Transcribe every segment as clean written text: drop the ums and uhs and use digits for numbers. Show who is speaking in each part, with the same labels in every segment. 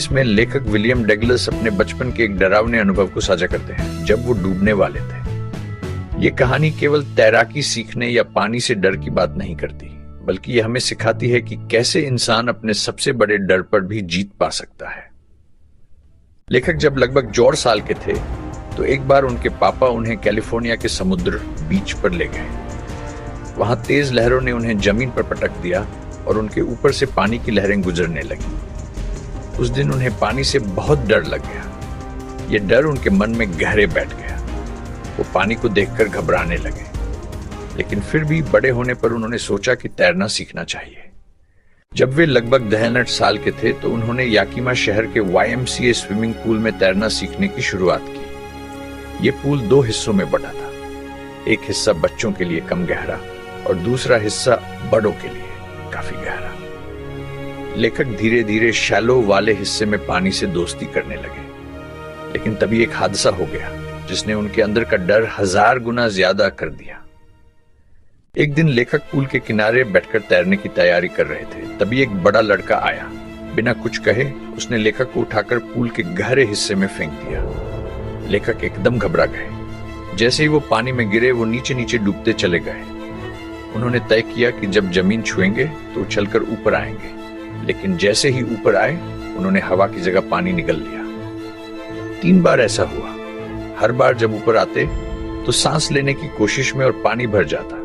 Speaker 1: इसमें लेखक William Douglas अपने बचपन के एक डरावने अनुभव को साझा करते हैं जब वो डूबने वाले थे। ये कहानी केवल तैराकी सीखने या पानी से डर की बात नहीं करती, बल्कि ये हमें सिखाती है कि कैसे इंसान अपने सबसे बड़े डर पर भी जीत पा सकता है। लेखक जब लगभग 14 साल के थे तो एक बार उनके पापा उन्हें कैलिफोर्निया के समुद्र बीच पर ले गए। वहां तेज लहरों ने उन्हें जमीन पर पटक दिया और उनके ऊपर से पानी की लहरें गुजरने लगी। उस दिन उन्हें पानी से बहुत डर लग गया। ये डर उनके मन में गहरे बैठ गया। वो पानी को देखकर घबराने लगे, लेकिन फिर भी बड़े होने पर उन्होंने सोचा कि तैरना सीखना चाहिए। जब वे लगभग 8 साल के थे तो उन्होंने याकीमा शहर के YMCA स्विमिंग पूल में तैरना सीखने की शुरुआत की। ये पूल 2 हिस्सों में बटा था। एक हिस्सा बच्चों के लिए कम गहरा और दूसरा हिस्सा बड़ों के लिए काफी गहरा। लेखक धीरे धीरे शैलो वाले हिस्से में पानी से दोस्ती करने लगे, लेकिन तभी एक हादसा हो गया जिसने उनके अंदर का डर 1000 गुना ज्यादा कर दिया। एक दिन लेखक पूल के किनारे बैठकर तैरने की तैयारी कर रहे थे। तभी एक बड़ा लड़का आया। बिना कुछ कहे उसने लेखक को उठाकर पूल के गहरे हिस्से में फेंक दिया। लेखक एकदम घबरा गए। जैसे ही वो पानी में गिरे वो नीचे नीचे डूबते चले गए। उन्होंने तय किया कि जब जमीन छुएंगे तो उछलकर ऊपर आएंगे, लेकिन जैसे ही ऊपर आए उन्होंने हवा की जगह पानी निगल लिया। 3 बार ऐसा हुआ। हर बार जब ऊपर आते तो सांस लेने की कोशिश में और पानी भर जाता।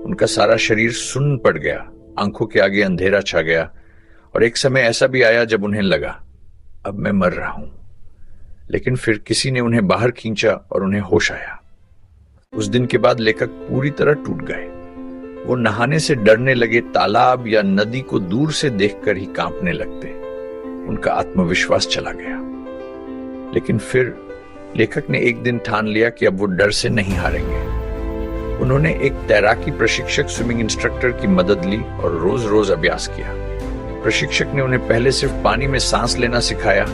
Speaker 1: उनका सारा शरीर सुन्न पड़ गया, आंखों के आगे अंधेरा छा गया और एक समय ऐसा भी आया जब उन्हें लगा अब मैं मर रहा हूं। लेकिन फिर किसी ने उन्हें बाहर खींचा और उन्हें होश आया। उस दिन के बाद लेखक पूरी तरह टूट गए। वो नहाने से डरने लगे, तालाब या नदी को दूर से देखकर ही कांपने लगते। उनका आत्मविश्वास चला गया। लेकिन फिर लेखक ने एक दिन ठान लिया कि अब वो डर से नहीं हारेंगे। उन्होंने एक तैराकी प्रशिक्षक, स्विमिंग इंस्ट्रक्टर की मदद ली और रोज रोज अभ्यास किया। प्रशिक्षक ने उन्हें पहले सिर्फ पानी में सांस लेना सिखाया,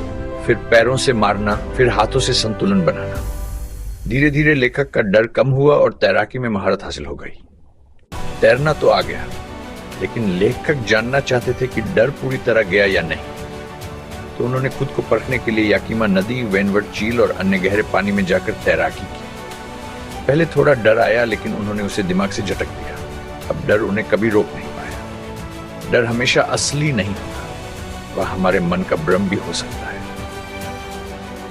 Speaker 1: फिर पैरों से मारना, फिर हाथों से संतुलन बनाना। धीरे धीरे लेखक का डर कम हुआ और तैराकी में महारत हासिल हो गई। तैरना तो आ गया, लेकिन लेखक जानना चाहते थे कि डर पूरी तरह गया या नहीं। तो उन्होंने खुद को परखने के लिए याकीमा नदी, वेनवर्ड झील और अन्य गहरे पानी में जाकर तैराकी की। पहले थोड़ा डर आया, लेकिन उन्होंने उसे दिमाग से झटक दिया। अब डर उन्हें कभी रोक नहीं पाया। डर हमेशा असली नहीं होता, वह हमारे मन का भ्रम भी हो सकता है।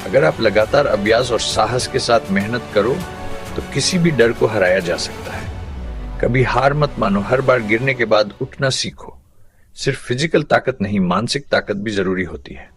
Speaker 1: अगर आप लगातार अभ्यास और साहस के साथ मेहनत करो तो किसी भी डर को हराया जा सकता है। कभी हार मत मानो, हर बार गिरने के बाद उठना सीखो। सिर्फ फिजिकल ताकत नहीं, मानसिक ताकत भी जरूरी होती है।